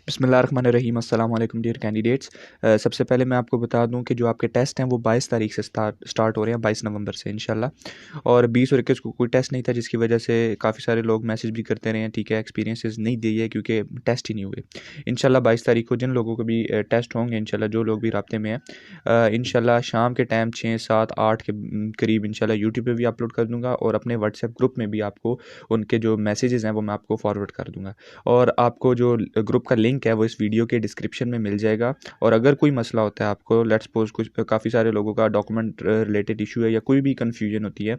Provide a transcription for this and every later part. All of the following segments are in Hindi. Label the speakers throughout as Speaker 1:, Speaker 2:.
Speaker 1: बिस्मिल्लाहिर्रहमानिर्रहीम। अस्सलाम वालेकुम डियर कैंडिडेट्स। सबसे पहले मैं आपको बता दूं कि जो आपके टेस्ट हैं वो 22 तारीख से स्टार्ट हो रहे हैं, 22 नवंबर से इंशाल्लाह। और 20 और 21 को कोई टेस्ट नहीं था, जिसकी वजह से काफ़ी सारे लोग मैसेज भी करते रहे हैं, ठीक है, एक्सपीरियंसेस नहीं दिए क्योंकि टेस्ट ही नहीं हुए। इंशाल्लाह 22 तारीख को जिन लोगों को भी टेस्ट होंगे, इंशाल्लाह जो लोग भी राब्ते में हैं, इंशाल्लाह शाम के टाइम 6, 7, 8 के करीब इंशाल्लाह यूट्यूब पे भी अपलोड कर दूँगा और अपने व्हाट्सएप ग्रुप में भी आपको उनके जो मैसेजेस हैं वो मैं आपको फॉरवर्ड कर दूँगा। और आपको जो ग्रुप का लिंक है वो इस वीडियो के डिस्क्रिप्शन में मिल जाएगा। और अगर कोई मसला होता है आपको, लेट्स सपोज कुछ काफ़ी सारे लोगों का डॉक्यूमेंट रिलेटेड इशू है या कोई भी कन्फ्यूजन होती है,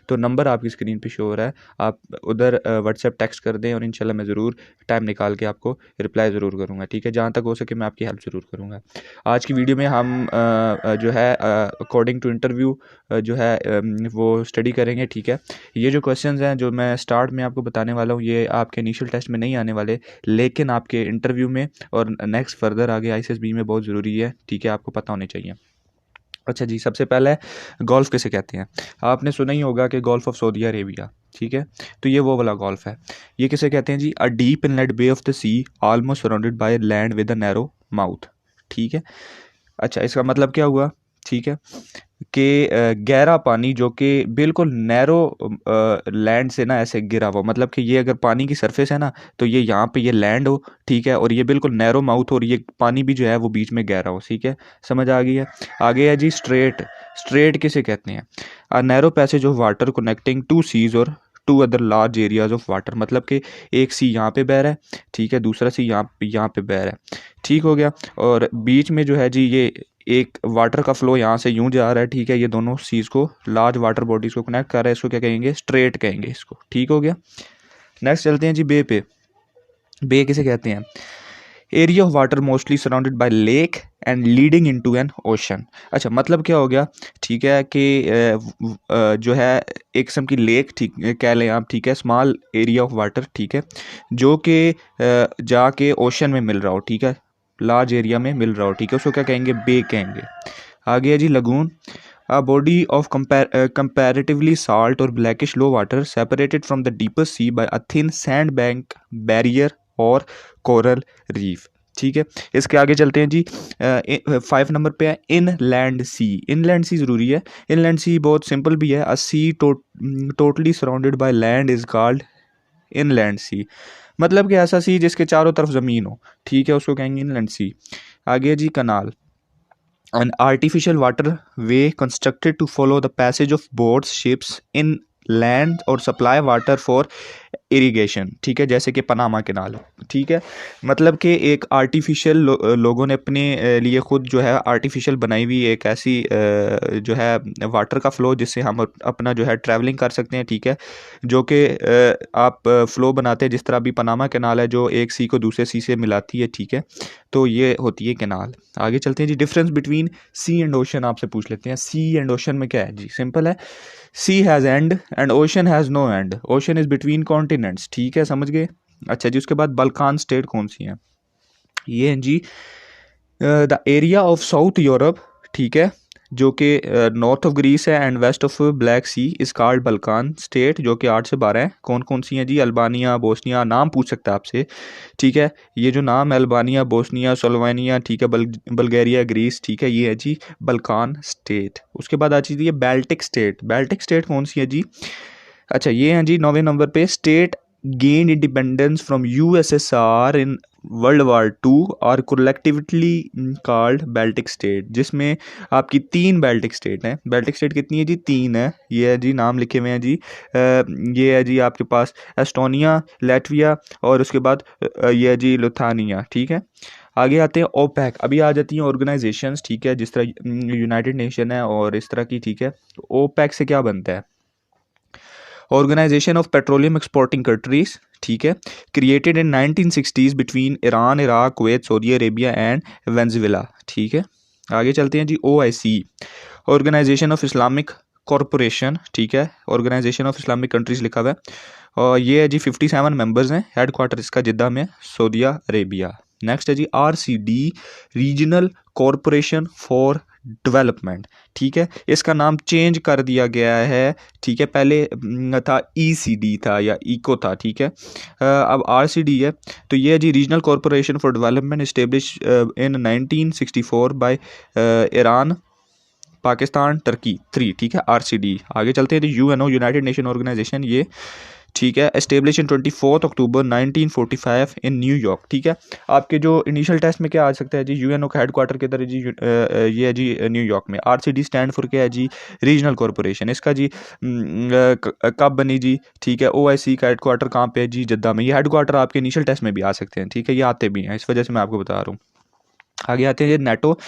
Speaker 1: तो नंबर आपकी स्क्रीन पे शो हो रहा है, आप उधर व्हाट्सएप टेक्स्ट कर दें और इंशाल्लाह मैं ज़रूर टाइम निकाल के आपको रिप्लाई ज़रूर करूँगा, ठीक है। जहाँ तक हो सके मैं आपकी हेल्प ज़रूर करूँगा। आज की वीडियो में हम जो है अकॉर्डिंग टू इंटरव्यू जो है वो स्टडी करेंगे, ठीक है। ये जो क्वेश्चंस हैं जो मैं स्टार्ट में आपको बताने वाला हूँ, ये आपके इनिशियल टेस्ट में नहीं आने वाले, लेकिन आपके इंटरव्यू में और नेक्स्ट फर्दर आगे आईसीएसबी में बहुत ज़रूरी है, ठीक है, आपको पता होने चाहिए। अच्छा जी, सबसे पहले गोल्फ़ किसे कहते हैं? आपने सुना ही होगा कि गोल्फ़ ऑफ सऊदी अरेबिया, ठीक है। तो ये वो वाला गोल्फ़ है। ये किसे कहते हैं जी? A deep inlet bay of the sea almost surrounded by land with a narrow mouth, ठीक है। अच्छा, इसका मतलब क्या हुआ, ठीक है, कि गहरा पानी जो कि बिल्कुल नैरो लैंड से ना ऐसे गिरा हुआ, मतलब कि ये अगर पानी की सरफेस है ना, तो ये यहाँ पे ये लैंड हो, ठीक है, और ये बिल्कुल नैरो माउथ और ये पानी भी जो है वो बीच में गहरा हो, ठीक है। समझ आ गई है? आगे है जी स्ट्रेट। स्ट्रेट किसे कहते हैं? A narrow passage of water connecting two seas और two other large areas of water, मतलब कि एक सी यहाँ पे बह रहा है, ठीक है, दूसरा सी यहाँ पे बह रहा है, ठीक हो गया। और बीच में जो है जी ये एक वाटर का फ्लो यहाँ से यूं जा रहा है, ठीक है, ये दोनों सीज को, लार्ज वाटर बॉडीज को कनेक्ट कर रहा है, इसको क्या कहेंगे? स्ट्रेट कहेंगे इसको, ठीक हो गया। नेक्स्ट चलते हैं जी बे पे। बे किसे कहते हैं? Area of water mostly surrounded by lake and leading into an ocean. अच्छा, मतलब क्या हो गया, ठीक है, कि जो है एक किस्म की लेक, ठीक कह लें आप, ठीक है, स्मॉल एरिया ऑफ वाटर, ठीक है, जो कि जाके ओशन में मिल रहा हो, ठीक है, लार्ज एरिया में मिल रहा हो, ठीक है, उसको क्या कहेंगे? बे कहेंगे। आगे है जी lagoon. A body of comparatively salt or blackish low water separated from the deeper sea by a thin sandbank barrier और coral reef, ठीक है। इसके आगे चलते हैं जी। 5 नंबर पे है इनलैंड सी। इनलैंड सी ज़रूरी है। इनलैंड सी बहुत सिंपल भी है। A sea totally surrounded by land is called inland sea, मतलब कि ऐसा सी जिसके चारों तरफ ज़मीन हो, ठीक है, उसको कहेंगे इनलैंड सी। आगे जी कनाल। An artificial waterway constructed to follow the passage of boats, ships in land और supply water for इरीगेशन, ठीक है, जैसे कि पनामा कैनाल, ठीक है। मतलब कि एक आर्टिफिशियल लोगों ने अपने लिए खुद जो है आर्टिफिशियल बनाई हुई एक ऐसी जो है वाटर का फ़्लो जिससे हम अपना जो है ट्रैवलिंग कर सकते हैं, ठीक है, जो कि आप फ़्लो बनाते हैं जिस तरह अभी पनामा कैनाल है जो एक सी को दूसरे सी से मिलाती है, ठीक है, तो ये होती है कैनाल। आगे चलते हैं जी। Difference between sea and ocean आपसे पूछ लेते हैं। सी एंड ओशन में क्या है जी? सिंपल है, sea has end and ocean has no end. Ocean is between continents, ठीक है, समझ गए। अच्छा जी, उसके बाद बल्कान स्टेट कौन सी हैं? ये हैं जी the area of south Europe, ठीक है, जो कि नॉर्थ ऑफ ग्रीस है and west of Black Sea is called Balkan state, जो कि 8 से 12 है। कौन कौन सी हैं जी? अल्बानिया, बोस्निया, नाम पूछ सकता है आपसे, ठीक है, ये जो नाम है अल्बानिया, बोस्निया, स्लोवेनिया, ठीक है, बल्गेरिया, ग्रीस, ठीक है, ये है जी बल्कान स्टेट। उसके बाद आ चीज़ ये बाल्टिक स्टेट। बाल्टिक स्टेट कौन सी है जी? अच्छा, ये हैं जी 9वें नंबर पे। State gain independence from USSR in world war 2 और कोलेक्टिवली कॉल्ड बाल्टिक स्टेट, जिसमें आपकी 3 बाल्टिक स्टेट हैं। बाल्टिक स्टेट कितनी है जी? 3 है। ये है जी, नाम लिखे हुए हैं जी। ये है जी आपके पास एस्टोनिया, लैटविया और उसके बाद ये है जी लुथानिया, ठीक है। आगे आते हैं ओपेक। अभी आ जाती हैं ऑर्गेनाइजेशंस, ठीक है, जिस तरह यूनाइटेड नेशन है और इस तरह की, ठीक है। ओपेक से क्या बनता है? Organization of petroleum exporting countries, ठीक है, created in 1960s between Iran, Iraq, Kuwait, Saudi Arabia and Venezuela, ठीक है। आगे चलते हैं जी। OIC, organization of Islamic corporation, ठीक है, ऑर्गेनाइजेशन ऑफ इस्लामिक कंट्रीज लिखा हुआ है। और ये है जी 57 मेंबर्स हैं। हेड क्वार्टर इसका जिद्दा में, सऊदी अरेबिया। नेक्स्ट है जी RCD, regional corporation for development, ठीक है। इसका नाम चेंज कर दिया गया है, ठीक है। पहले था ईसीडी था या इको था, ठीक है। अब आरसीडी है। तो ये है जी regional corporation for development establish in 1964 by Iran, Pakistan, Turkey 3, ठीक है। आरसीडी। आगे चलते हैं जी यूएनओ, यूनाइटेड नेशन ऑर्गेनाइजेशन, ये ठीक है, establish in 24 October 1945 in New York, ठीक है। आपके जो इनिशियल टेस्ट में क्या आ सकता है जी, यूएनओ का हेडक्वार्टर किधर है जी, ये है जी न्यूयॉर्क में। आरसीडी स्टैंड फॉर क्या है जी, रीजनल कॉरपोरेशन। इसका जी कब बनी जी, ठीक है। ओआईसी का हेडक्वार्टर कहाँ पे है जी, जद्दा में। ये हेडक्वार्टर आपके इनिशियल टेस्ट में भी आ सकते हैं, ठीक है, ये आते भी हैं, इस वजह से मैं आपको बता रहा हूँ। आगे आते हैं NATO,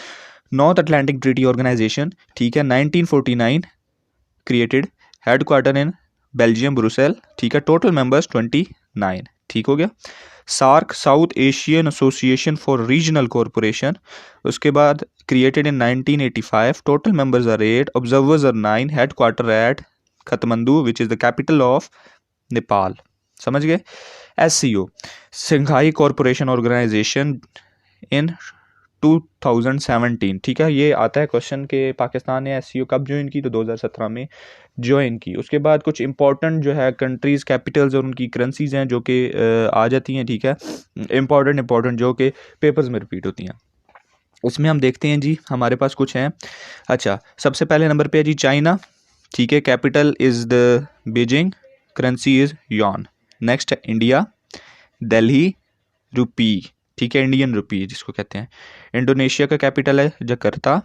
Speaker 1: North Atlantic treaty organization, ठीक है, 1949 created, headquarter in Belgium Brussels, ठीक है। टोटल मेंबर्स 29, ठीक हो गया। SAARC, South Asian association for regional corporation, उसके बाद created in 1985, total members are 8, observers are 9, headquarter at Kathmandu which is the capital of Nepal. समझ गए। SCO, Shanghai corporation organization in 2017, ठीक है। ये आता है क्वेश्चन के पाकिस्तान ने एससीओ कब ज्वाइन की, तो 2017 में ज्वाइन की। उसके बाद कुछ इंपॉर्टेंट जो है कंट्रीज़, कैपिटल्स और उनकी करेंसीज हैं जो कि आ जाती हैं, ठीक है। इंपॉर्टेंट जो कि पेपर्स में रिपीट होती हैं। उसमें हम देखते हैं जी, हमारे पास कुछ हैं। अच्छा, सबसे पहले नंबर पे है जी चाइना, ठीक है। Capital is the Beijing, currency is Yon. Next है इंडिया, दिल्ली, रुपी, ठीक है, इंडियन रुपी जिसको कहते हैं। इंडोनेशिया का कैपिटल है जकार्ता,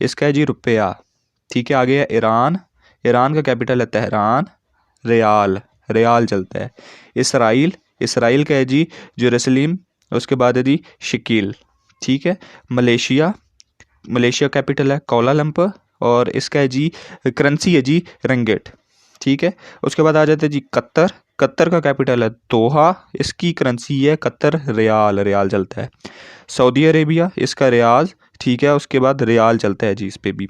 Speaker 1: इसका है जी रुपया, ठीक है। आगे है ईरान, ईरान का कैपिटल है तेहरान, रियाल, रियाल चलता है। इसराइल, इसराइल का है जी जेरूसलम, उसके बाद है जी शकील, ठीक है। मलेशिया, मलेशिया कैपिटल है कोलालंपुर और इसका है जी करेंसी है जी रिंगिट, ठीक है। उसके बाद आ जाते हैं जी कतर, कतर का कैपिटल है दोहा, इसकी करेंसी है कतर रियाल, रियाल चलता है। सऊदी अरेबिया, इसका रियाल, ठीक है। उसके बाद रियाल चलता है जी इस पे भी।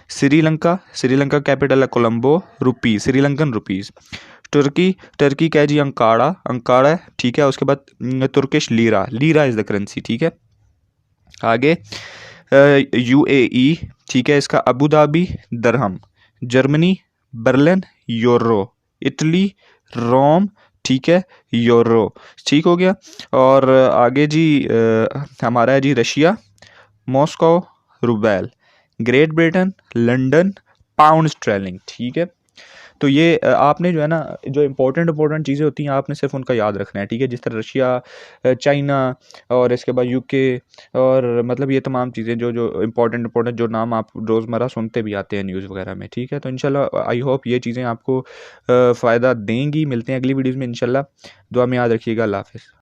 Speaker 1: श्रीलंका, श्रीलंका कैपिटल है कोलंबो, रुपी, श्रीलंकन रुपीज़। तुर्की, टर्की का है जी अंकारा, अंकारा है, ठीक है। उसके बाद Turkish lira, lira is the currency, ठीक है। आगे यूएई, ठीक है, इसका Abu Dhabi dirham. Germany Berlin euro, Italy Rome, ठीक है, यूरो, ठीक हो गया। और आगे जी हमारा है जी Russia, Moscow rouble. Great Britain London pound sterling, ठीक है। तो ये आपने जो है ना, जो इंपॉर्टेंट चीज़ें होती हैं आपने सिर्फ उनका याद रखना है, ठीक है। जिस तरह रशिया, चाइना और इसके बाद यूके और मतलब ये तमाम चीज़ें जो जो इंपॉर्टेंट जो नाम आप रोज़मर्रा सुनते भी आते हैं न्यूज़ वगैरह में, ठीक है। तो इंशाल्लाह आई होप ये चीज़ें आपको फ़ायदा देंगी। मिलते हैं अगली वीडियोज़ में इंशाल्लाह। दुआ में याद रखिएगा। अल्लाह हाफ़िज़।